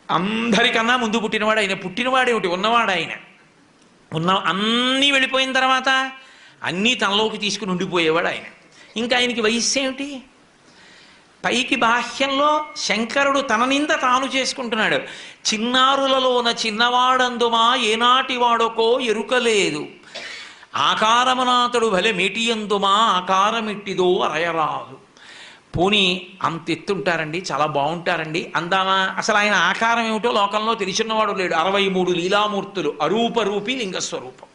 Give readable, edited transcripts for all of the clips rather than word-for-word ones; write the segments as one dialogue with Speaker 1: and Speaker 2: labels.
Speaker 1: అందరికన్నా ముందు పుట్టినవాడు ఆయన. పుట్టినవాడేమిటి, ఉన్నవాడు ఆయన. అన్నీ వెళ్ళిపోయిన తర్వాత అన్నీ తనలోకి తీసుకుని ఉండిపోయేవాడు ఆయన. ఇంకా ఆయనకి వయస్సు ఏమిటి? పైకి బాహ్యంలో శంకరుడు తన నింద తాను చేసుకుంటున్నాడు. చిన్నారులలోన చిన్నవాడందుమా ఏనాటి వాడకో ఎరుకలేదు, ఆకారమునాతడు భలే మేటియందుమా ఆకారమిట్టిదో అరయరాదు. పోనీ అంత ఎత్తుంటారండి, చాలా బాగుంటారండి అందామా? అసలు ఆయన ఆకారం ఏమిటో లోకంలో తెలిసినవాడు లేడు. 63 లీలామూర్తులు, అరూపరూపి లింగస్వరూపం,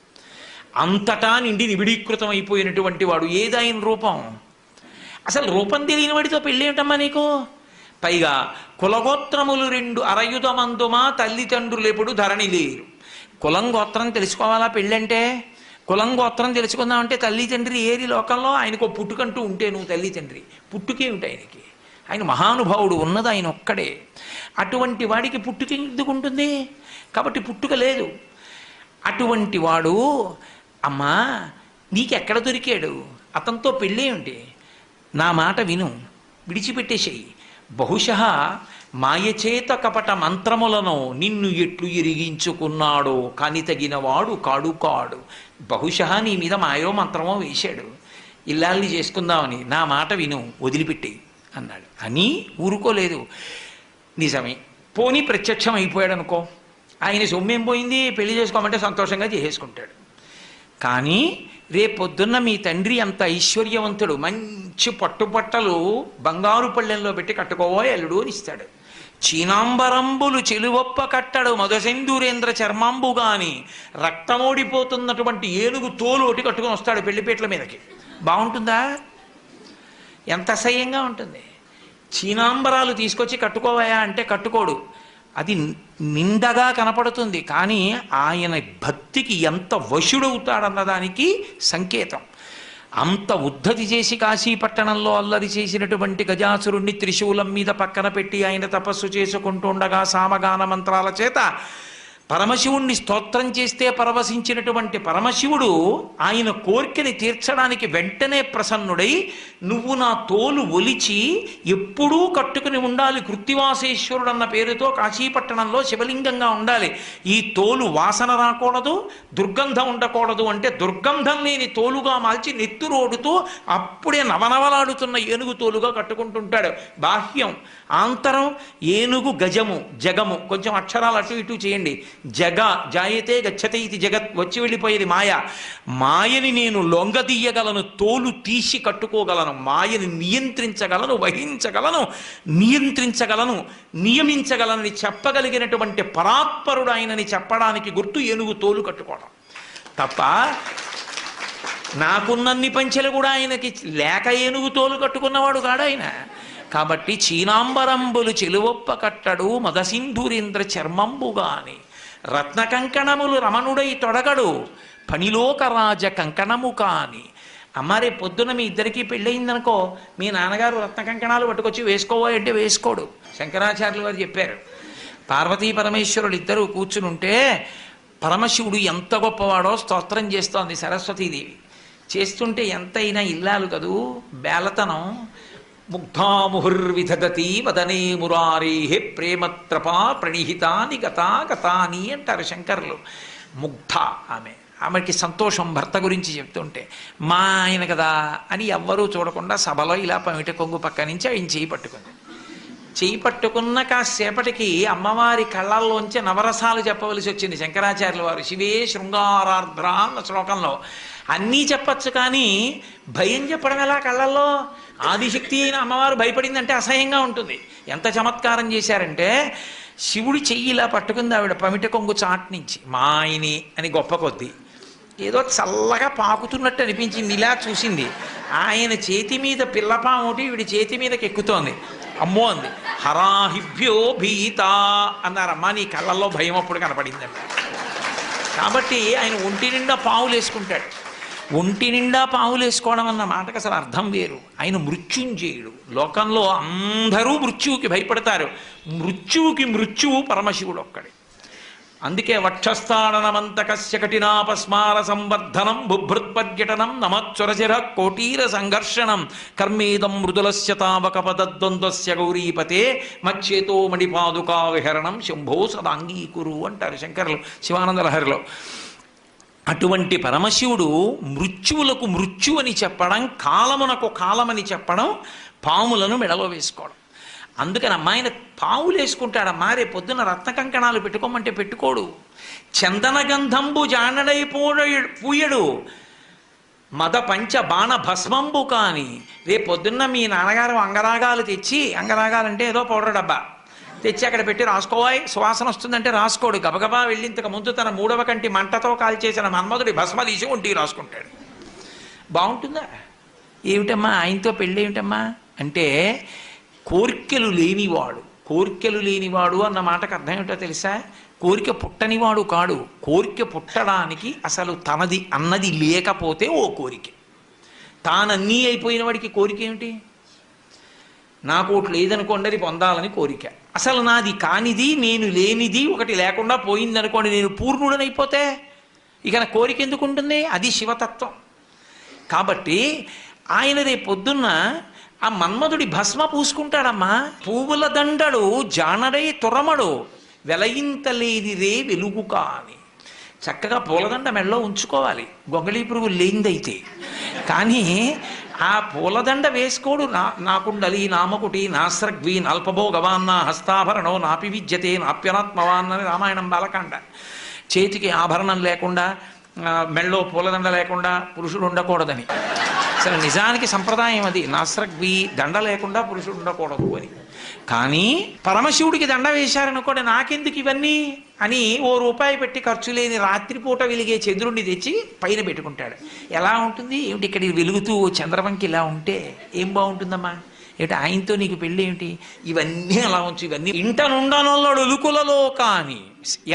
Speaker 1: అంతటా నిండి నిబిడీకృతం అయిపోయినటువంటి వాడు. ఏది ఆయన రూపం? అసలు రూపం తెలియని వాడితో పెళ్ళి ఏమిటమ్మా నీకు? పైగా కులగోత్రములు 2 అరయుధమందుమా తల్లిదండ్రులు ఎప్పుడు ధరణి లేరు. కులం గోత్రం తెలుసుకోవాలా పెళ్ళంటే? కులం గోత్రం తెలుసుకుందామంటే తల్లి తండ్రి ఏరి లోకంలో? ఆయనకు పుట్టుకంటూ ఉంటే నువ్వు తల్లి తండ్రి, పుట్టుకేమిటి ఆయనకి? ఆయన మహానుభావుడు, ఉన్నది ఆయన ఒక్కడే. అటువంటి వాడికి పుట్టుక ఎందుకు ఉంటుంది? కాబట్టి పుట్టుక లేదు. అటువంటి వాడు అమ్మా నీకెక్కడ దొరికాడు? అతనితో పెళ్ళి ఏమిటి? నా మాట విను, విడిచిపెట్టేసేయి. బహుశः మాయచేత కపట మంత్రములను నిన్ను ఎట్లు ఎరిగించుకున్నాడో కాని తగినవాడు కాడు కాడు. బహుశः నీ మీద మాయో మంత్రమో వేశాడు, ఇల్లాల్ని చేసుకుందామని. నా మాట విను, వదిలిపెట్టేయి అన్నాడు. అని ఊరుకోలేదు. నిజమే, పోనీ ప్రత్యక్షం అయిపోయాడు అనుకో, ఆయన సొమ్మేం పోయింది, పెళ్లి చేసుకోమంటే సంతోషంగా చేసేసుకుంటాడు. కానీ రేపొద్దున్న మీ తండ్రి అంత ఐశ్వర్యవంతుడు, మంచి పట్టుబట్టలు బంగారు పళ్ళెంలో పెట్టి కట్టుకోవో ఎల్లుడు అని ఇస్తాడు. చీనాంబరంబులు చెలువొప్ప కట్టడు మధుసేందూరేంద్ర చర్మాంబు గాని, రక్తమోడిపోతున్నటువంటి ఏనుగు తోలు ఒకటి కట్టుకొని వస్తాడు పెళ్లిపేటల మీదకి. బాగుంటుందా? ఎంత అసహ్యంగా ఉంటుంది. చీనాంబరాలు తీసుకొచ్చి కట్టుకోవాయా అంటే కట్టుకోడు, అది నిండగా కనపడుతుంది. కానీ ఆయన భక్తికి ఎంత వశుడవుతాడన్నదానికి సంకేతం. అంత ఉద్ధతి చేసి కాశీపట్టణంలో అల్లరి చేసినటువంటి గజాసురుణ్ణి త్రిశూలం మీద పక్కన పెట్టి ఆయన తపస్సు చేసుకుంటుండగా సామగాన మంత్రాల చేత పరమశివుణ్ణి స్తోత్రం చేస్తే పరవశించినటువంటి పరమశివుడు ఆయన కోరికని తీర్చడానికి వెంటనే ప్రసన్నుడై, నువ్వు నా తోలు ఒలిచి ఎప్పుడూ కట్టుకుని ఉండాలి, కృత్తివాసేశ్వరుడు అన్న పేరుతో కాశీపట్టణంలో శివలింగంగా ఉండాలి. ఈ తోలు వాసన రాకూడదు, దుర్గంధం ఉండకూడదు అంటే దుర్గంధం లేని తోలుగా మార్చి నెత్తురోడుతూ అప్పుడే నవనవలాడుతున్న ఏనుగు తోలుగా కట్టుకుంటుంటాడు. బాహ్యం, ఆంతరం ఏనుగు, గజము, జగము. కొంచెం అక్షరాలు అటు ఇటు చేయండి. జగ జాయతే గచ్చతే ఇది జగత్, వచ్చి వెళ్ళిపోయేది మాయ. మాయని నేను లొంగదీయగలను, తోలు తీసి కట్టుకోగలను, మాయని నియంత్రించగలను, వహించగలను, నియంత్రించగలను, నియమించగలనని చెప్పగలిగినటువంటి పరాత్పరుడు ఆయనని చెప్పడానికి గుర్తు ఏనుగు తోలు కట్టుకోవడం తప్ప, నాకున్నన్ని పంచెలు కూడా ఆయనకి లేక ఏనుగు తోలు కట్టుకున్నవాడు కాడు ఆయన. కాబట్టి చీనాంబరంబులు చెలువొప్ప కట్టడు మదసింధూరేంద్ర చర్మంబుగాని, రత్న కంకణములు రమణుడై తొడగడు పనిలోక రాజ కంకణము కాని. అమ్మారే పొద్దున మీ ఇద్దరికీ పెళ్ళయిందనుకో, మీ నాన్నగారు రత్న కంకణాలు పట్టుకొచ్చి వేసుకోవా అంటే వేసుకోడు. శంకరాచార్యులు వారు చెప్పారు, పార్వతీ పరమేశ్వరుడు ఇద్దరూ కూర్చునుంటే పరమశివుడు ఎంత గొప్పవాడో స్తోత్రం చేస్తోంది సరస్వతీదేవి. చేస్తుంటే ఎంతైనా ఇల్లాలు కదూ, బేలతనం. ముగ్ధాముహుర్విధదతి వదనే మురారేహే ప్రేమత్రపా ప్రణిహితాని గతా గతాని అంటారు శంకరులు. ముగ్ధ ఆమెకి సంతోషం భర్త గురించి చెప్తుంటే. మా ఆయన కదా అని ఎవ్వరూ చూడకుండా సభలో ఇలా పమిట కొంగు పక్క నుంచి ఆయన చేయి పట్టుకున్న కాసేపటికి అమ్మవారి కళ్ళల్లోంచి నవరసాలు చెప్పవలసి వచ్చింది శంకరాచార్యుల వారు. శివే శృంగారార్ద్ర అన్న శ్లోకంలో అన్నీ చెప్పచ్చు, కానీ భయం చెప్పడం ఎలా కళ్ళల్లో? ఆదిశక్తి అయిన అమ్మవారు భయపడిందంటే అసహ్యంగా ఉంటుంది. ఎంత చమత్కారం చేశారంటే, శివుడి చెయ్యి ఇలా పట్టుకుంది ఆవిడ పమిట కొంగు చాట్ నుంచి. మా ఆయని అని గొప్ప కొద్దీ ఏదో చల్లగా పాకుతున్నట్టు అనిపించింది. ఇలా చూసింది, ఆయన చేతి మీద పిల్లపాము ఒకటి ఈవిడి చేతి మీదకి ఎక్కుతోంది. అమ్మో అంది. హరాహిభ్యో భీత అన్నారమ్మా, నీ కళ్ళల్లో భయం అప్పుడు కనపడిందంట. కాబట్టి ఆయన ఒంటి నిండా పావులు వేసుకుంటాడు. ఒంటి నిండా పావులు వేసుకోవడం అన్న మాటకు అసలు అర్థం వేరు. ఆయన మృత్యుంజయుడు. లోకంలో అందరూ మృత్యువుకి భయపడతారు. మృత్యువుకి మృత్యువు పరమశివుడు ఒక్కడే. అందుకే వక్షస్థాడనమంతకస్య కఠినాపస్మార సంవర్ధనం బుభృత్పర్యటనం నమచ్చురచిర కోటీర సంఘర్షణం కర్మేదం మృదులస్య తావక పదద్వంద్వస్య గౌరీపతే మచ్చేతో మణిపాదుకా విహరణం శంభో సదాంగీకురు అంటారు శంకరులు శివానంద లహరిలో. అటువంటి పరమశివుడు మృత్యువులకు మృత్యు అని చెప్పడం, కాలమునకు కాలమని చెప్పడం, పాములను మెడలో వేసుకోవడం. అందుకని అమ్మాయిన పావులు వేసుకుంటాడమ్మా. రేపు పొద్దున రత్న కంకణాలు పెట్టుకోమంటే పెట్టుకోడు. చందన గంధంబు జానడై పూయడు మద పంచ బాణ భస్మంబు కాని. రేపు పొద్దున్న మీ నాన్నగారు అంగరాగాలు తెచ్చి, అంగరాగాలంటే ఏదో పౌడర్ డబ్బా తెచ్చి అక్కడ పెట్టి రాసుకోవాయి, సువాసన వస్తుందంటే రాసుకోడు. గబగబా వెళ్ళి ఇంతకు ముందు తన 3వ కంటి మంటతో కాల్చేసిన మన్మధుడి భస్మ తీసి ఒంటికి రాసుకుంటాడు. బాగుంటుందా? ఏమిటమ్మా ఆయనతో పెళ్ళి ఏమిటమ్మా అంటే కోరికలు లేనివాడు. కోరికలు లేనివాడు అన్న మాటకు అర్థం ఏమిటో తెలుసా? కోరిక పుట్టనివాడు కాడు. కోరిక పుట్టడానికి అసలు తనది అన్నది లేకపోతే ఓ కోరిక. తానన్నీ అయిపోయిన వాడికి కోరిక ఏమిటి? నాకు ఒకటి లేదనుకోండి, అది పొందాలని కోరిక. అసలు నాది కానిది, నేను లేనిది ఒకటి లేకుండా పోయిందనుకోండి, నేను పూర్ణుడనైపోతే ఇక నా కోరిక ఎందుకు ఉంటుంది? అది శివతత్వం. కాబట్టి ఆయన రేపు పొద్దున్న ఆ మన్మధుడి భస్మ పూసుకుంటాడమ్మా. పువ్వుల దండడు జానడై తురమడు వెలయింతలేని రే వెలుగు కాని. చక్కగా పూలదండ మెడలో ఉంచుకోవాలి, గొంగళీ పురుగు లేనిదైతే. కానీ ఆ పూలదండ వేసుకోడు. నాకుండలి నామకుటి నాస్రగ్వి నల్పభోగవాన్న హస్తాభరణో నాపి విద్యతే నాప్యనాత్మవాన్ అని రామాయణం బాలకాండ. చేతికి ఆభరణం లేకుండా, మెళ్ళో పూలదండ లేకుండా పురుషుడు ఉండకూడదని. అసలు నిజానికి సంప్రదాయం అది. నాస్రగ్వి దండ లేకుండా పురుషుడు ఉండకూడదు అని. కానీ పరమశివుడికి దండ వేశారనుకోండి, నాకెందుకు ఇవన్నీ అని ₹1 పెట్టి ఖర్చు లేని రాత్రిపూట వెలిగే చంద్రుడిని తెచ్చి పైన పెట్టుకుంటాడు. ఎలా ఉంటుంది ఏమిటి? ఇక్కడ వెలుగుతూ చంద్రవంకి ఇలా ఉంటే ఏం బాగుంటుందమ్మా? ఏమిటి ఆయనతో నీకు పెళ్ళి ఏమిటి? ఇవన్నీ అలా ఉంచు. ఇవన్నీ ఇంట నుండనొల్లడు ఉలుకులలో కాని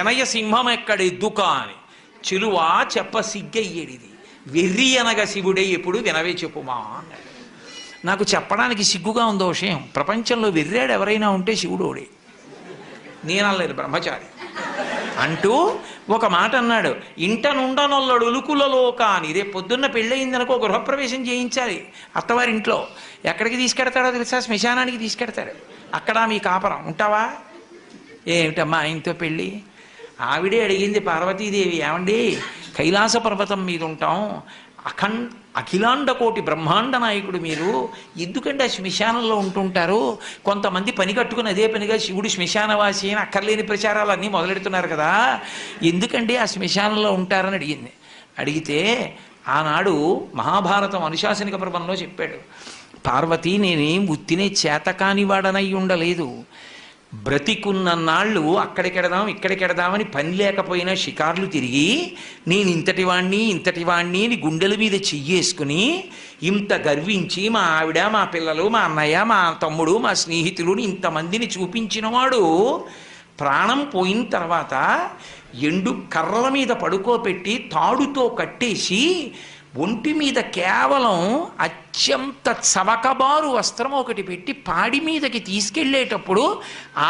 Speaker 1: ఎనయ సింహం ఎక్కడెద్దు కాని చెలువా చెప్ప సిగ్గయ్యేడిది వెర్రి అనగా శివుడే ఎప్పుడు వినవే చెప్పుమా అన్నాడు. నాకు చెప్పడానికి సిగ్గుగా ఉందో విషయం. ప్రపంచంలో వెర్రాడు ఎవరైనా ఉంటే శివుడోడే. నేనలేదు, బ్రహ్మచారి అంటూ ఒక మాట అన్నాడు. ఇంట నుండనొల్లడు ఉలుకులలో కాని. రేపు పొద్దున్న పెళ్ళయిందనుకో, గృహప్రవేశం చేయించాలి అత్తవారింట్లో. ఎక్కడికి తీసుకెడతాడో తెలుసా? శ్మశానానికి తీసుకెడతాడు. అక్కడ మీ కాపరం ఉంటావా? ఏమిటమ్మా ఆయనతో పెళ్ళి? ఆవిడే అడిగింది పార్వతీదేవి, ఏమండి కైలాస పర్వతం మీద ఉంటాం, అఖిలాండ కోటి బ్రహ్మాండ నాయకుడు మీరు, ఎందుకంటే ఆ శ్మశానంలో ఉంటుంటారు? కొంతమంది పని కట్టుకుని అదే పనిగా శివుడు శ్మశానవాసి అని అక్కర్లేని ప్రచారాలు అన్నీ మొదలెడుతున్నారు కదా, ఎందుకంటే ఆ శ్మశానంలో ఉంటారని అడిగింది. అడిగితే ఆనాడు మహాభారతం అనుశాసనిక పర్వంలో చెప్పాడు, పార్వతి నేనేం ఉత్తినే చేతకాని వాడనై ఉండలేదు. బ్రతికున్న నాళ్ళు అక్కడికెడదాం ఇక్కడికెడదామని పని లేకపోయినా షికార్లు తిరిగి నేను ఇంతటి వాణ్ణి అని గుండెల మీద చెయ్యేసుకుని ఇంత గర్వించి మా ఆవిడ, మా పిల్లలు, మా అన్నయ్య, మా తమ్ముడు, మా స్నేహితులు ఇంతమందిని చూపించినవాడు ప్రాణం పోయిన తర్వాత ఎండు కర్రల మీద పడుకోబెట్టి తాడుతో కట్టేసి ఒంటి మీద కేవలం అత్యంత చవకబారు వస్త్రం ఒకటి పెట్టి పాడి మీదకి తీసుకెళ్ళేటప్పుడు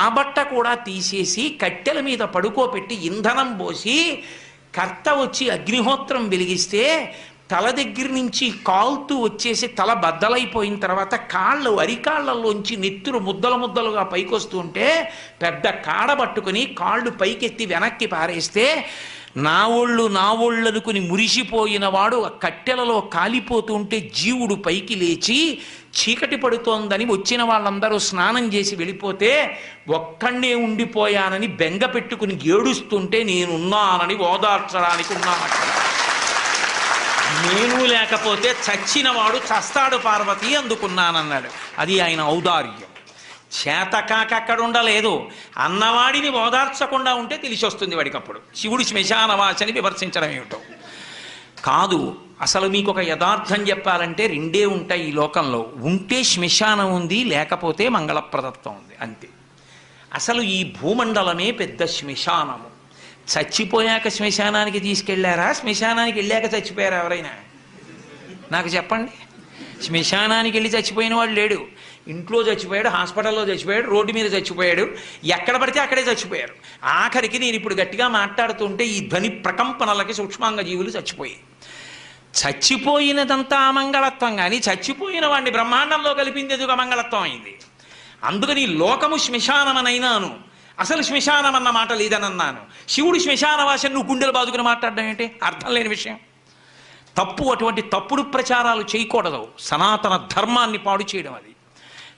Speaker 1: ఆ బట్ట కూడా తీసేసి కట్టెల మీద పడుకోబెట్టి ఇంధనం పోసి కర్త వచ్చి అగ్నిహోత్రం వెలిగిస్తే తల దగ్గర నుంచి కాలుతూ వచ్చేసి తల బద్దలైపోయిన తర్వాత అరికాళ్ళల్లోంచి నెత్తురు ముద్దలుగా పైకొస్తుంటే పెద్ద కాడ పట్టుకుని కాళ్ళు పైకెత్తి వెనక్కి పారేస్తే నా ఒళ్ళు అనుకుని మురిసిపోయిన వాడు ఆ కట్టెలలో కాలిపోతుంటే జీవుడు పైకి లేచి చీకటి పడుతోందని వచ్చిన వాళ్ళందరూ స్నానం చేసి వెళ్ళిపోతే ఒక్కడే ఉండిపోయానని బెంగ పెట్టుకుని ఏడుస్తుంటే నేనున్నానని ఓదార్చడానికి ఉన్నాను. నేను లేకపోతే చచ్చినవాడు చస్తాడు పార్వతి, అందుకున్నానన్నాడు. అది ఆయన ఔదార్యం. చేతకాక అక్కడ ఉండలేదు. అన్నవాడిని ఓదార్చకుండా ఉంటే తెలిసి వస్తుంది వాడికప్పుడు శివుడు శ్మశానవాసని విమర్శించడం ఏమిటో కాదు. అసలు మీకు ఒక యథార్థం చెప్పాలంటే రెండే ఉంటాయి ఈ లోకంలో. ఉంటే శ్మశానం ఉంది, లేకపోతే మంగళప్రదత్వం ఉంది, అంతే. అసలు ఈ భూమండలమే పెద్ద శ్మశానము. చచ్చిపోయాక శ్మశానానికి తీసుకెళ్లారా? శ్మశానానికి వెళ్ళాక చచ్చిపోయారా ఎవరైనా? నాకు చెప్పండి. శ్మశానానికి వెళ్ళి చచ్చిపోయిన వాడు లేడు. ఇంట్లో చచ్చిపోయాడు, హాస్పిటల్లో చచ్చిపోయాడు, రోడ్డు మీద చచ్చిపోయాడు, ఎక్కడ పడితే అక్కడే చచ్చిపోయారు. ఆఖరికి నేను ఇప్పుడు గట్టిగా మాట్లాడుతుంటే ఈ ధ్వని ప్రకంపనలకి సూక్ష్మాంగ జీవులు చచ్చిపోయాయి. చచ్చిపోయినదంతా అమంగళత్వం, కానీ చచ్చిపోయిన వాడిని బ్రహ్మాండంలో కలిపింది ఎదుగు అమంగళత్వం అయింది. అందుకని లోకము శ్మశానమనైనాను, అసలు శ్మశానం అన్న మాట లేదనన్నాను. శివుడు శ్మశానవాసం నువ్వు గుండెలు బాదుకుని మాట్లాడడం ఏంటి? అర్థం లేని విషయం. తప్పు. అటువంటి తప్పుడు ప్రచారాలు చేయకూడదు. సనాతన ధర్మాన్ని పాడు చేయడం అది.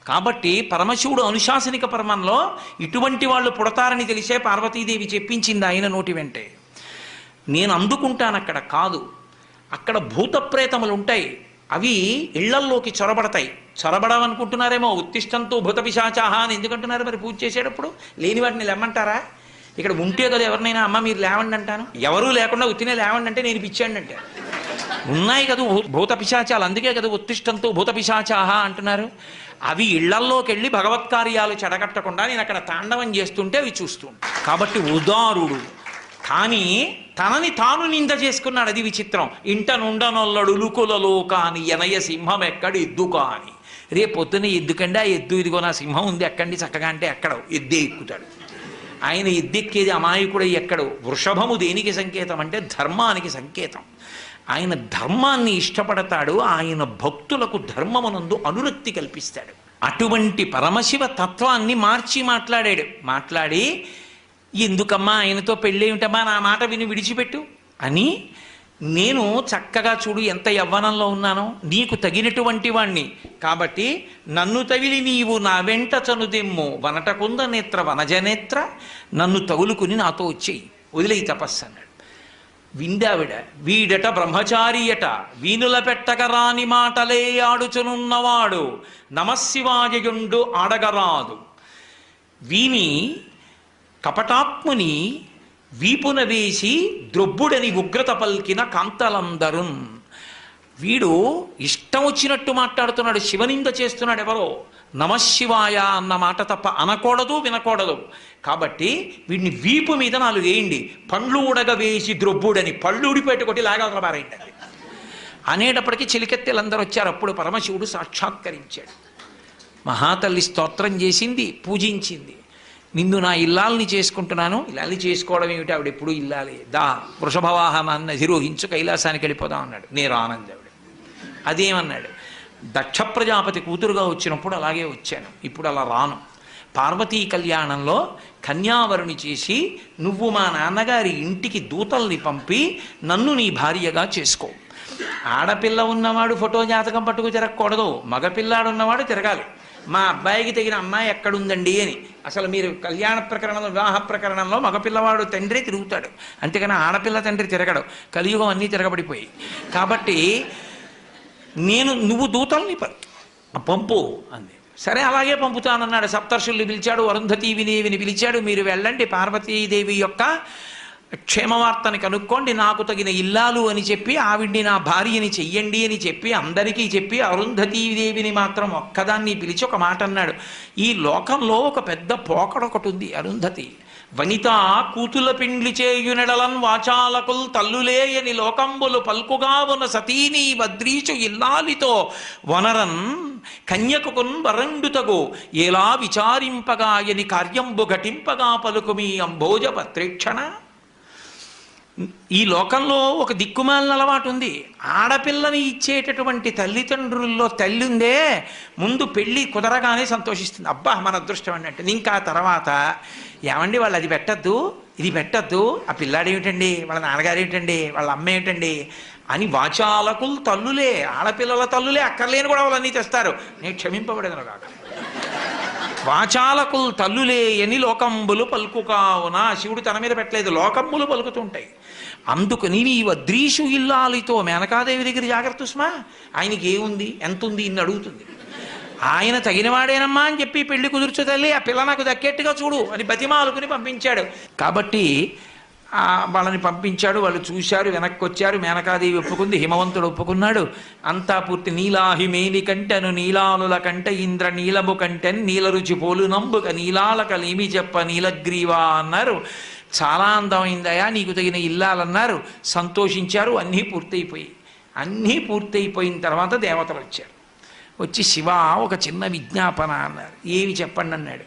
Speaker 1: కాబట్టి పరమశివుడు అనుశాసనిక పర్వంలో ఇటువంటి వాళ్ళు పుడతారని తెలిసే పార్వతీదేవి చెప్పించింది ఆయన నోటి వెంటే. నేను అందుకుంటాను అక్కడ కాదు. అక్కడ భూత ప్రేతములు ఉంటాయి, అవి ఇళ్లల్లోకి చొరబడతాయి. చొరబడవనుకుంటున్నారేమో. ఉత్తిష్టంతో భూత పిశాచాహ అని ఎందుకంటున్నారు మరి పూజ చేసేటప్పుడు? లేని వాటిని లేమంటారా? ఇక్కడ ఉంటే కదా ఎవరినైనా అమ్మ మీరు లేవండి అంటాను. ఎవరూ లేకుండా ఉత్తినే లేవండి అంటే నేను పిచ్చాండి అంటే. ఉన్నాయి కదా భూత పిశాచాలు, అందుకే కదా ఉత్తిష్టంతో భూత పిశాచాహ అంటున్నారు. అవి ఇళ్లల్లోకి వెళ్ళి భగవత్ కార్యాలు చెడగట్టకుండా నేను అక్కడ తాండవం చేస్తుంటే అవి చూస్తూ ఉంటాను. కాబట్టి ఉదారుడు, కానీ తనని తాను నింద చేసుకున్నాడు. అది విచిత్రం. ఇంట నుండనొల్లడు లుకులలో కాని ఎనయ సింహం ఎక్కడు ఎద్దు కాని. రేపొద్దున ఎద్దుకండి, ఆ ఎద్దు ఇదిగో నా సింహం ఉంది ఎక్కండి చక్కగా అంటే ఎక్కడో ఎద్దే ఎక్కుతాడు. ఆయన ఎద్దెక్కేది అమాయకుడై ఎక్కడో. వృషభము దేనికి సంకేతం అంటే ధర్మానికి సంకేతం. ఆయన ధర్మాన్ని ఇష్టపడతాడు. ఆయన భక్తులకు ధర్మమునందు అనురక్తి కల్పిస్తాడు. అటువంటి పరమశివ తత్వాన్ని మార్చి మాట్లాడి ఎందుకమ్మా ఆయనతో పెళ్ళేమిటమ్మా, నా మాట విని విడిచిపెట్టు అని. నేను చక్కగా చూడు ఎంత యవ్వనంలో ఉన్నానో, నీకు తగినటువంటి వాణ్ణి కాబట్టి నన్ను తగిలి నీవు నా వెంట చనుదెమ్ము వనటకుంద నేత్ర వనజనేత్ర, నన్ను తగులుకుని నాతో వచ్చేయి, వదిలేయి తపస్సు అన్నాడు. విందావిడ. వీడట బ్రహ్మచారియట, వీనుల పెట్టగరాని మాటలే ఆడుచునున్నవాడు, నమశివాయయుండు ఆడగరాదు. వీని కపటాత్ముని వీపున వేసి ద్రొబ్బుడని ఉగ్రత పల్కిన కాంతలందరున్. వీడు ఇష్టం వచ్చినట్టు మాట్లాడుతున్నాడు, శివనింద చేస్తున్నాడు. ఎవరో నమశివాయ అన్న మాట తప్ప అనకూడదు, వినకూడదు. కాబట్టి వీడిని వీపు మీద 4 వేయండి, పండ్లు ఉడగ వేసి ద్రొబ్బుడని, పళ్ళు ఊడిపోయేట కొట్టి లాగా బారైండి అనేటప్పటికీ చిలికెత్తెలందరూ వచ్చారు. అప్పుడు పరమశివుడు సాక్షాత్కరించాడు. మహాతల్లి స్తోత్రం చేసింది, పూజించింది. నిన్ను నా ఇల్లాల్ని చేసుకుంటున్నాను. ఇల్లాల్ని చేసుకోవడం ఏమిటి? ఆవిడ ఎప్పుడు ఇల్లాలి. దా వృషభవాహనాన్ని అధిరోహించు, కైలాసానికి వెళ్ళిపోదాం అన్నాడు. నేను ఆనందావిడ. అదేమన్నాడు? దక్ష ప్రజాపతి కూతురుగా వచ్చినప్పుడు అలాగే వచ్చాను, ఇప్పుడు అలా రాను. పార్వతీ కళ్యాణంలో కన్యావరుని చేసి నువ్వు మా నాన్నగారి ఇంటికి దూతల్ని పంపి నన్ను నీ భార్యగా చేసుకో. ఆడపిల్ల ఉన్నవాడు ఫోటో జాతకం పట్టుకు తిరగకూడదు, మగపిల్లాడు ఉన్నవాడు తిరగాలి. మా అబ్బాయికి తగిన అమ్మాయి ఎక్కడుందండి అని. అసలు మీరు కళ్యాణ ప్రకరణంలో, వివాహ ప్రకరణంలో మగపిల్లవాడు తండ్రి తిరుగుతాడు, అంతేకాని ఆడపిల్ల తండ్రి తిరగడు. కలియుగం అన్నీ తిరగబడిపోయి. కాబట్టి నువ్వు దూతల్ని పంపు అంది. సరే అలాగే పంపుతానన్నాడు. సప్తర్షుల్ని పిలిచాడు, అరుంధతీదేవిని పిలిచాడు. మీరు వెళ్ళండి, పార్వతీదేవి యొక్క క్షేమవార్తని కనుక్కోండి, నాకు తగిన ఇల్లాలు అని చెప్పి ఆవిడ్ని నా భార్యని చెయ్యండి అని చెప్పి అందరికీ చెప్పి అరుంధతీదేవిని మాత్రం ఒక్కదాన్ని పిలిచి ఒక మాట అన్నాడు. ఈ లోకంలో ఒక పెద్ద పోకడొకటి ఉంది. అరుంధతి వనిత కూతుల పిండ్లి చేయునెడలన్ వాచాలకుల్ తల్లులేయని లోకంబులు పల్కుగా ఉన్న సతీని వద్రీచు ఇల్లాలితో వనరన్ కన్యకుకున్ వరండుతగు ఎలా విచారింపగా ఎని కార్యంబు ఘటింపగా పలుకుమి అంబోజ పత్రేక్షణ. ఈ లోకంలో ఒక దిక్కుమాలిన అలవాటు ఉంది. ఆడపిల్లని ఇచ్చేటటువంటి తల్లిదండ్రుల్లో తల్లి ఉందే, ముందు పెళ్ళి కుదరగానే సంతోషిస్తుంది. అబ్బా మన అదృష్టం అన్నట్టు. ఇంకా తర్వాత ఏమండి వాళ్ళు అది పెట్టద్దు, ఇది పెట్టద్దు, ఆ పిల్లాడు ఏమిటండి, వాళ్ళ నాన్నగారు ఏమిటండి, వాళ్ళ అమ్మ ఏమిటండి అని వాచాలకులు తల్లులే, ఆడపిల్లల తల్లులే అక్కర్లేని కూడా వాళ్ళన్నీ తెస్తారు. నేను క్షమింపబడేదను కాక. వాచాలకులు తల్లులే ఎని లోకంబులు పలుకుకావున. శివుడు తన మీద పెట్టలేదు, లోకంబులు పలుకుతుంటాయి. అందుకని నీ వద్రీషు ఇల్లాలితో, మేనకాదేవి దగ్గర జాగ్రత్త సుమా. ఆయనకి ఏముంది, ఎంత ఉంది ఇన్ని అడుగుతుంది. ఆయన తగినవాడేనమ్మా అని చెప్పి పెళ్లి కుదుర్చు తల్లి, ఆ పిల్ల నాకు దక్కేట్టుగా చూడు అని బతిమాలుకుని పంపించాడు. కాబట్టి వాళ్ళని పంపించాడు. వాళ్ళు చూశారు, వెనక్కి వచ్చారు. మేనకాదేవి ఒప్పుకుంది, హిమవంతుడు ఒప్పుకున్నాడు. అంతా పూర్తి. నీలాహిమేని కంటెను నీలానుల కంట ఇంద్ర నీలము కంటెన్ నీల రుచి పోలు నంబుక నీలాలకలేమి చెప్ప నీలగ్రీవా అన్నారు. చాలా అందమైందయా, నీకు తగిన ఇల్లాలన్నారు. సంతోషించారు. అన్నీ పూర్తయిపోయి తర్వాత దేవతలు వచ్చారు. వచ్చి శివ ఒక చిన్న విజ్ఞాపన అన్నారు. ఏమి చెప్పండి అన్నాడు.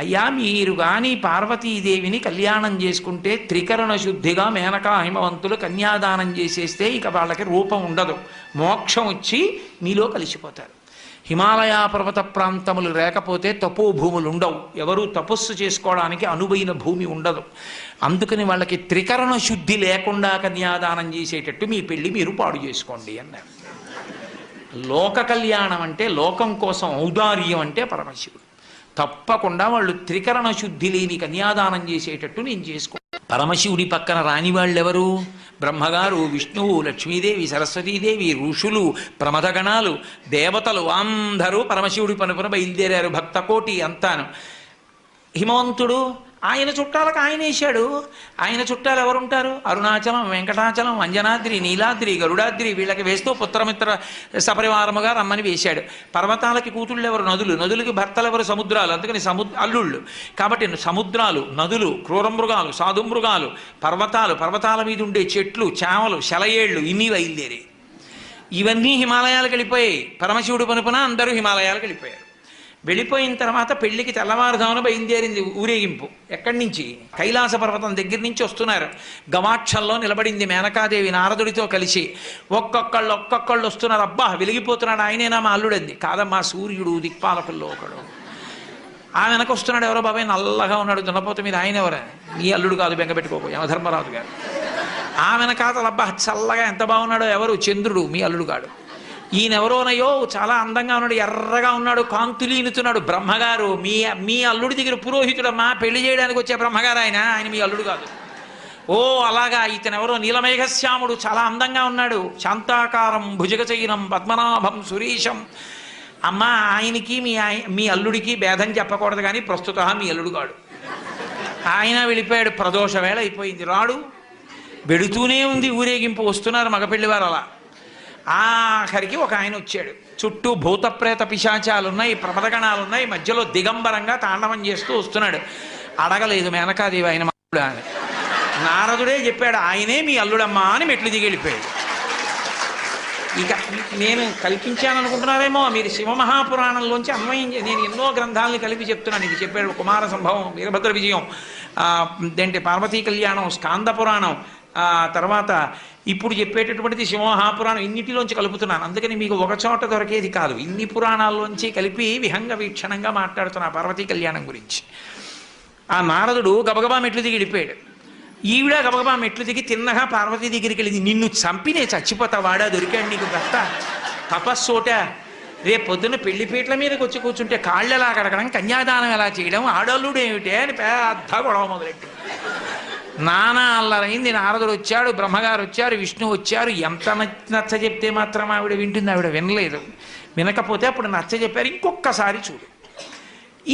Speaker 1: అయ్యా మీరు కానీ పార్వతీదేవిని కళ్యాణం చేసుకుంటే త్రికరణ శుద్ధిగా మేనకా హిమవంతులు కన్యాదానం చేసేస్తే ఇక వాళ్ళకి రూపం ఉండదు, మోక్షం వచ్చి మీలో కలిసిపోతారు. హిమాలయ పర్వత ప్రాంతములు లేకపోతే తపోభూములు ఉండవు, ఎవరూ తపస్సు చేసుకోవడానికి అనువైన భూమి ఉండదు. అందుకని వాళ్ళకి త్రికరణ శుద్ధి లేకుండా కన్యాదానం చేసేటట్టు మీ పెళ్ళి మీరు పాడు చేసుకోండి అన్నారు. లోక కళ్యాణం అంటే, లోకం కోసం ఔదార్యం అంటే పరమశివుడు. తప్పకుండా వాళ్ళు త్రికరణ శుద్ధి లేని కన్యాదానం చేసేటట్టు నేను చేసుకో. పరమశివుడి పక్కన రాని వాళ్ళెవరు? బ్రహ్మగారు, విష్ణువు, లక్ష్మీదేవి, సరస్వతీదేవి, ఋషులు, ప్రమథగణాలు, దేవతలు అందరూ పరమశివుడి పనుపున బయలుదేరారు, భక్తకోటి అంతాను. హిమవంతుడు ఆయన చుట్టాలకు ఆయన వేశాడు. ఆయన చుట్టాలు ఎవరుంటారు? అరుణాచలం, వెంకటాచలం, అంజనాద్రి, నీలాద్రి, గరుడాద్రి, వీళ్ళకి వేస్తూ పుత్రమిత్ర సపరివారముగా రమ్మని వేశాడు. పర్వతాలకి కూతుళ్ళు ఎవరు? నదులు. నదులకి భర్తలు ఎవరు? సముద్రాలు. అందుకని అల్లుళ్ళు. కాబట్టి సముద్రాలు, నదులు, క్రూరమృగాలు, సాధుమృగాలు, పర్వతాలు, పర్వతాల మీద ఉండే చెట్లు, చేమలు, శలయేళ్ళు ఇన్ని బయలుదేరి ఇవన్నీ హిమాలయాలకు వెళ్ళిపోయాయి. పరమశివుడు పనుపున అందరూ హిమాలయాలకు వెళ్ళిపోయారు. వెళ్ళిపోయిన తర్వాత పెళ్లికి తెల్లవారుజామున బయలుదేరింది ఊరేగింపు. ఎక్కడి నుంచి? కైలాస పర్వతం దగ్గర నుంచి వస్తున్నారు. గవాక్షంలో నిలబడింది మేనకాదేవి నారదుడితో కలిసి. ఒక్కొక్కళ్ళు వస్తున్నారు. అబ్బా వెలిగిపోతున్నాడు, ఆయనేనా మా అల్లుడంది. కాదమ్మా, సూర్యుడు దిక్పాలకుల్లో ఒకడు. ఆ వెనక వస్తున్నాడు. ఎవరో బాబాయ్ నల్లగా ఉన్నాడు దున్నపోత మీద, ఆయన ఎవరా? నీ అల్లుడు కాదు, బెంగపెట్టుకోకు, యమధర్మరాజు గారు. ఆ వెనకాతలు అబ్బా చల్లగా ఎంత బాగున్నాడో, ఎవరు? చంద్రుడు, మీ అల్లుడు కాడు. ఈయనెవరోనయో చాలా అందంగా ఉన్నాడు, ఎర్రగా ఉన్నాడు, కాంతులీనుతున్నాడు. బ్రహ్మగారు, మీ అల్లుడి దగ్గర పురోహితుడమ్మా, పెళ్లి చేయడానికి వచ్చే బ్రహ్మగారు ఆయన మీ అల్లుడు కాదు. ఓ అలాగా, ఇతనెవరో నీలమేఘశ్యాముడు, చాలా అందంగా ఉన్నాడు, శాంతాకారం, భుజగచైనం, పద్మనాభం, సురీశం. అమ్మ ఆయనకి మీ అల్లుడికి భేదం చెప్పకూడదు, కానీ ప్రస్తుత మీ అల్లుడు కాడు. ఆయన వెళ్ళిపోయాడు. ప్రదోష వేళ అయిపోయింది, రాడు. వెడుతూనే ఉంది ఊరేగింపు. వస్తున్నారు మగపెళ్లివారు. అలా ఆఖరికి ఒక ఆయన వచ్చాడు. చుట్టూ భూతప్రేత పిశాచాలు ఉన్నాయి, ప్రమదగణాలు ఉన్నాయి, మధ్యలో దిగంబరంగా తాండవం చేస్తూ వస్తున్నాడు. అడగలేదు మేనకాదేవి ఆయన అల్లుడా అని. నారదుడే చెప్పాడు, ఆయనే మీ అల్లుడమ్మా అని మెట్లు దిగి వెళ్ళిపోయాడు. ఇక నేను కల్పించాను అనుకుంటున్నారేమో మీరు. శివమహాపురాణంలోంచి అన్వయం, నేను ఎన్నో గ్రంథాలను కలిపి చెప్తున్నాను. ఇది చెప్పాడు కుమార సంభవం, వీరభద్ర విజయం, ఏంటి పార్వతీ కళ్యాణం, స్కాంద పురాణం, తర్వాత ఇప్పుడు చెప్పేటటువంటిది శివమహాపురాణం. ఇన్నిటిలోంచి కలుపుతున్నాను. అందుకని మీకు ఒక చోట దొరికేది కాదు, ఇన్ని పురాణాల్లోంచి కలిపి విహంగ వీక్షణంగా మాట్లాడుతున్నా పార్వతీ కళ్యాణం గురించి. ఆ నారదుడు గబగబా మెట్లు దిగి వెళ్ళిపోయాడు. ఈవిడ గబగబా మెట్లు దిగి తిన్నగా పార్వతీ దగ్గరికి వెళ్ళింది. నిన్ను చంపినే చచ్చిపోతా, వాడా దొరికాడు నీకు భర్త, తపస్సోట. రేపు పొద్దున్న పెళ్లిపీటల మీదకి వచ్చి కూర్చుంటే కాళ్ళు ఎలా కడగడం, కన్యాదానం ఎలా చేయడం, ఆడల్లుడు ఏమిటే అని పెద్ద గొడవ మొదలెట్టి నానా అల్లరైంది. నారదుడు వచ్చాడు, బ్రహ్మగారు వచ్చారు, విష్ణు వచ్చారు. ఎంత నచ్చ చెప్తే మాత్రం ఆవిడ వింటుంది? ఆవిడ వినలేదు. వినకపోతే అప్పుడు నచ్చ చెప్పారు, ఇంకొక్కసారి చూడు,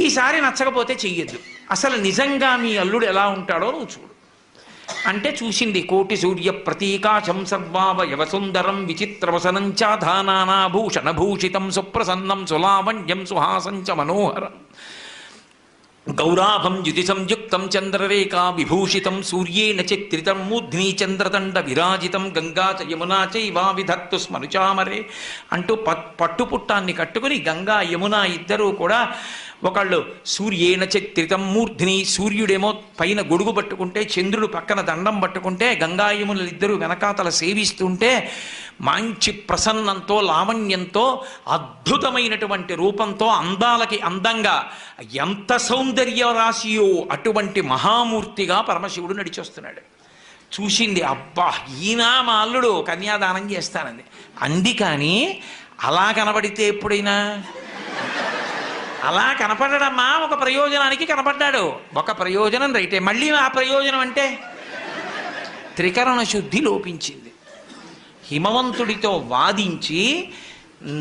Speaker 1: ఈసారి నచ్చకపోతే చెయ్యొద్దు, అసలు నిజంగా మీ అల్లుడు ఎలా ఉంటాడో నువ్వు చూడు అంటే చూసింది. కోటి సూర్య ప్రతీకాశం సర్వావయవ సుందరం విచిత్రవసనం చాధానాభూషణభూషితం సుప్రసన్నం సులావణ్యం సుహాసంచ మనోహరం గౌరాభం యుతి సంయుక్తం చంద్రరేఖా విభూషితం సూర్యేణ చిత్రితం మూర్ధ్ని చంద్రదండ విరాజితం గంగా చ యమునా చైవా విధత్తు స్మరుచామరే అంటూ పట్టుపుట్టాన్ని కట్టుకుని గంగా యమున ఇద్దరూ కూడా ఒకళ్ళు సూర్యేణ చిత్రితం మూర్ధ్ని, సూర్యుడేమో పైన గొడుగు పట్టుకుంటే, చంద్రుడు పక్కన దండం పట్టుకుంటే, గంగా యమునలు ఇద్దరు వెనకాతల సేవిస్తుంటే మంచి ప్రసన్నంతో, లావణ్యంతో, అద్భుతమైనటువంటి రూపంతో, అందాలకి అందంగా, ఎంత సౌందర్య రాశియో అటువంటి మహామూర్తిగా పరమశివుడు నడిచొస్తున్నాడు. చూసింది, అబ్బా ఈయన మా అల్లుడు, కన్యాదానం చేస్తానంది. అంది. కానీ అలా కనబడితే ఎప్పుడైనా అలా కనపడడమ్మా, ఒక ప్రయోజనానికి కనపడ్డాడు. ఒక ప్రయోజనం రైటే, మళ్ళీ ఆ ప్రయోజనం అంటే త్రికరణ శుద్ధి లోపించింది. హిమవంతుడితో వాదించి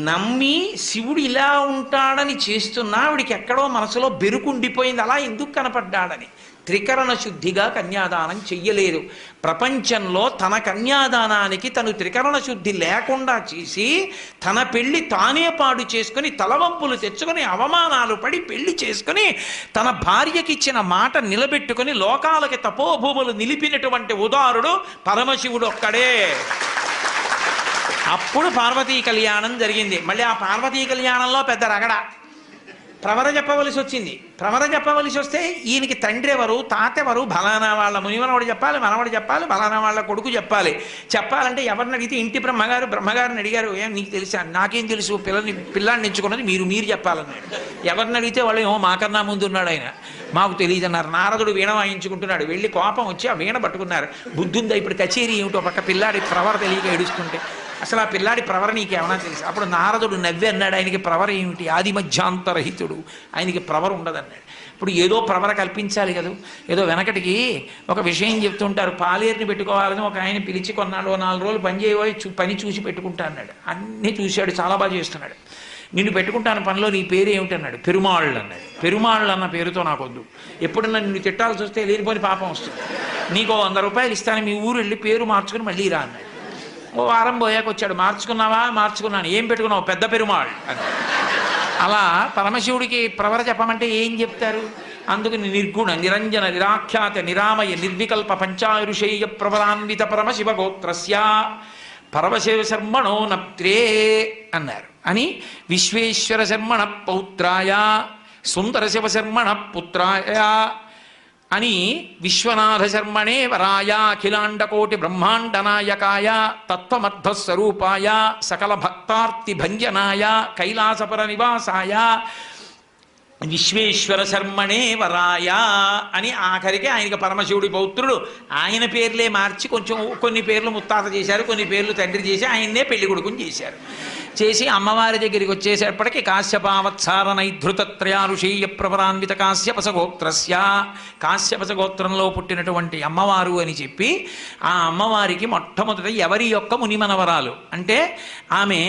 Speaker 1: నమ్మి శివుడు ఇలా ఉంటాడని చేస్తున్నా ఆవిడికి ఎక్కడో మనసులో బెరుకుండిపోయింది, అలా ఎందుకు కనపడ్డాడని. త్రికరణ శుద్ధిగా కన్యాదానం చెయ్యలేదు. ప్రపంచంలో తన కన్యాదానానికి తను త్రికరణ శుద్ధి లేకుండా చేసి తన పెళ్లి తానే పాడు చేసుకుని, తలవంపులు తెచ్చుకొని, అవమానాలు పడి పెళ్లి చేసుకుని, తన భార్యకిచ్చిన మాట నిలబెట్టుకుని లోకాలకి తపోభూములు నిలిపినటువంటి ఉదారుడు పరమశివుడు ఒక్కడే. అప్పుడు పార్వతీ కళ్యాణం జరిగింది. మళ్ళీ ఆ పార్వతీ కళ్యాణంలో పెద్ద రగడ. ప్రవర చెప్పవలసి వచ్చింది. ప్రవర చెప్పవలసి వస్తే ఈయనకి తండ్రి ఎవరు, తాత ఎవరు, బలానా వాళ్ళ మునిమనవాడు చెప్పాలి, మనవాడు చెప్పాలి, బలానా వాళ్ళ కొడుకు చెప్పాలి. చెప్పాలంటే ఎవరిని అడిగితే ఇంటి బ్రహ్మగారిని అడిగారు. ఏం నీకు తెలుసా? నాకేం తెలుసు, పిల్లాన్ని ఎంచుకున్నది మీరు చెప్పాలన్నాడు. ఎవరిని అడిగితే వాళ్ళు ఏమో మాకన్నా ముందు ఉన్నాడు ఆయన, మాకు తెలియదన్నారు. నారదుడు వీణ వాయించుకుంటున్నాడు. వెళ్ళి కోపం వచ్చి ఆ వీణ పట్టుకున్నారు. బుద్ధుందా ఇప్పుడు కచేరీ ఏమిటో, పక్క పిల్లాడి ప్రవర తెలియక ఏడుస్తుంటే, అసలు ఆ పిల్లాడి ప్రవర నీకేమన్నా తెలుసు? అప్పుడు నారదుడు నవ్వి అన్నాడు, ఆయనకి ప్రవర ఏమిటి, ఆది మధ్యాంతరహితుడు, ఆయనకి ప్రవర ఉండదన్నాడు. ఇప్పుడు ఏదో ప్రవర కల్పించాలి కదా. ఏదో వెనకటికి ఒక విషయం చెప్తుంటారు, పాలేరుని పెట్టుకోవాలని ఒక ఆయన పిలిచి కొన్నాడు, 4 రోజులు పని చేయబోయి పని చూసి పెట్టుకుంటా అన్నాడు. అన్నీ చూశాడు, చాలా బాగా చేస్తున్నాడు. నిన్ను పెట్టుకుంటాను పనిలో, నీ పేరు ఏమిటన్నాడు. పెరుమాళ్ళు అన్నాడు. పెరుమాళ్ళు అన్న పేరుతో నాకొద్దు, ఎప్పుడన్నా నిన్ను తిట్టాల్సి వస్తే లేనిపోని పాపం వస్తుంది. నీకు 100 రూపాయలు ఇస్తాను, మీ ఊరు వెళ్ళి పేరు మార్చుకుని మళ్ళీ రా అన్నాడు. ఓ వారం పోయాక వచ్చాడు. మార్చుకున్నావా? మార్చుకున్నాను. ఏం పెట్టుకున్నావు? పెద్ద పెరుమాళ్ అని. అలా పరమశివుడికి ప్రవర చెప్పమంటే ఏం చెప్తారు? అందుకు నిర్గుణ నిరంజన నిరాఖ్యాత నిరామయ నిర్వికల్ప పంచారుషేయ ప్రవరాన్విత పరమశివ గోత్రస్య పరమశివ శర్మణో నప్త్రే అన్నారు. అని విశ్వేశ్వర శర్మణ పౌత్రాయ సుందర శివ శర్మణ పుత్రాయ అని విశ్వనాథ శర్మణే వరాయ అఖిలాండకోటి బ్రహ్మాండ నాయకాయ తత్వమర్థస్వరూపాయ సకల భక్తార్తి భంజనాయ కైలాసపర నివాసాయ విశ్వేశ్వర శర్మణే వరాయ అని ఆఖరికి ఆయనకి పరమశివుడి పౌత్రుడు. ఆయన పేర్లే మార్చి కొంచెం కొన్ని పేర్లు ముత్తాత చేశారు, కొన్ని పేర్లు తండ్రి చేసి ఆయన్నే పెళ్లి కొడుకుని చేశారు. చేసి అమ్మవారి దగ్గరికి వచ్చేసేపటికి కాశ్యపావత్సార నైధృతత్రయారుషేయ ప్రవరాన్విత కాశ్యపస గోత్రస్య, కాశ్యపస గోత్రంలో పుట్టినటువంటి అమ్మవారు అని చెప్పి ఆ అమ్మవారికి మొట్టమొదట ఎవరి యొక్క మునిమనవరాలు అంటే ఆమె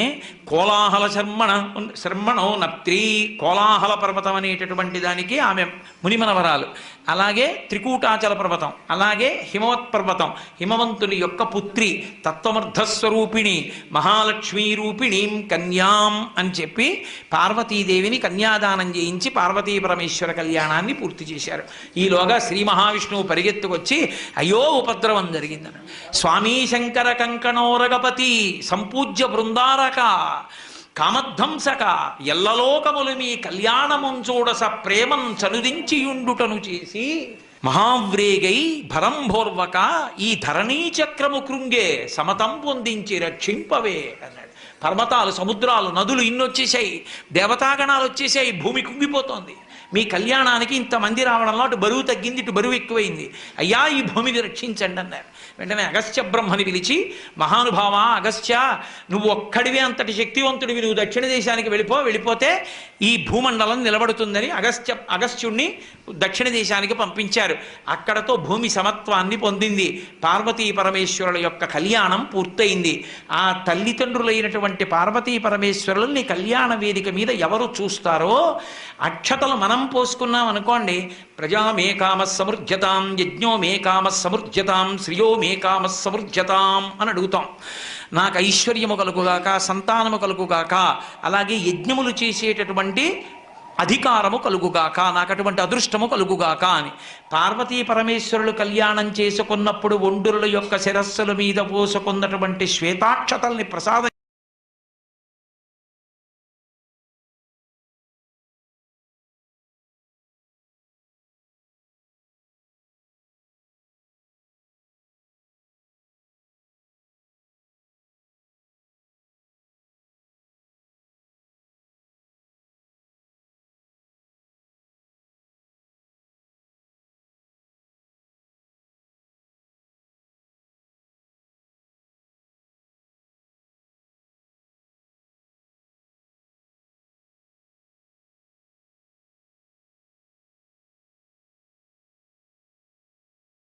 Speaker 1: కోలాహల శర్మణో నప్త్రి, కోలాహల పర్వతం అనేటటువంటి దానికి ఆమె మునిమనవరాలు. అలాగే త్రికూటాచల పర్వతం, అలాగే హిమవత్ పర్వతం, హిమవంతుని యొక్క పుత్రి, తత్వమర్థస్వరూపిణి మహాలక్ష్మీ రూపిణీం కన్యాం అని చెప్పి పార్వతీదేవిని కన్యాదానం చేయించి పార్వతీ పరమేశ్వర కళ్యాణాన్ని పూర్తి చేశారు. ఈలోగా శ్రీ మహావిష్ణువు పరిగెత్తుకొచ్చి అయ్యో ఉపద్రవం జరిగిందని, స్వామీ శంకర కంకణోరగపతి సంపూజ్య బృందారక కామధ్వంసక ఎల్లలోకములు మీ కళ్యాణముంచూడస ప్రేమం చనుదించియుండుటను చేసి మహావ్రేగై భరంభోర్వక ఈ ధరణీ చక్రము కృంగే సమతం పొందించి రక్షింపవే అన్నాడు. పర్వతాలు, సముద్రాలు, నదులు ఇన్నొచ్చేసాయి, దేవతాగణాలు వచ్చేసాయి, భూమి కుంగిపోతోంది. మీ కళ్యాణానికి ఇంతమంది రావడంలో అటు బరువు తగ్గింది, ఇటు బరువు ఎక్కువైంది, అయ్యా ఈ భూమిని రక్షించండి అన్నారు. వెంటనే అగస్త్య బ్రహ్మని పిలిచి, మహానుభావ అగస్త్య, నువ్వు ఒక్కడివే అంతటి శక్తివంతుడివి, నువ్వు దక్షిణ దేశానికి వెళ్ళిపోతే ఈ భూమండలం నిలబడుతుందని అగస్త్యుణ్ణి దక్షిణ దేశానికి పంపించారు. అక్కడతో భూమి సమత్వాన్ని పొందింది. పార్వతీ పరమేశ్వరుల యొక్క కళ్యాణం పూర్తయింది. ఆ తల్లిదండ్రులైనటువంటి పార్వతీ పరమేశ్వరుల్ని కళ్యాణ వేదిక మీద ఎవరు చూస్తారో, అక్షతలు మనం పోసుకున్నాం అనుకోండి, ప్రజా మే కామ సమృజ్యతాం, యజ్ఞో మే కామ సమృజ్యతాం, శ్రియో మే కామ సమృజ్యతాం అని అడుగుతాం. నాకు ఐశ్వర్యము కలుగుగాక, సంతానము కలుగుగాక, అలాగే యజ్ఞములు చేసేటటువంటి అధికారము కలుగుగాక, నాకు అటువంటి అదృష్టము కలుగుగాక అని. పార్వతీ పరమేశ్వరులు కళ్యాణం చేసుకున్నప్పుడు ఒండుల యొక్క శిరస్సుల మీద పోసుకున్నటువంటి శ్వేతాక్షతల్ని ప్రసాదం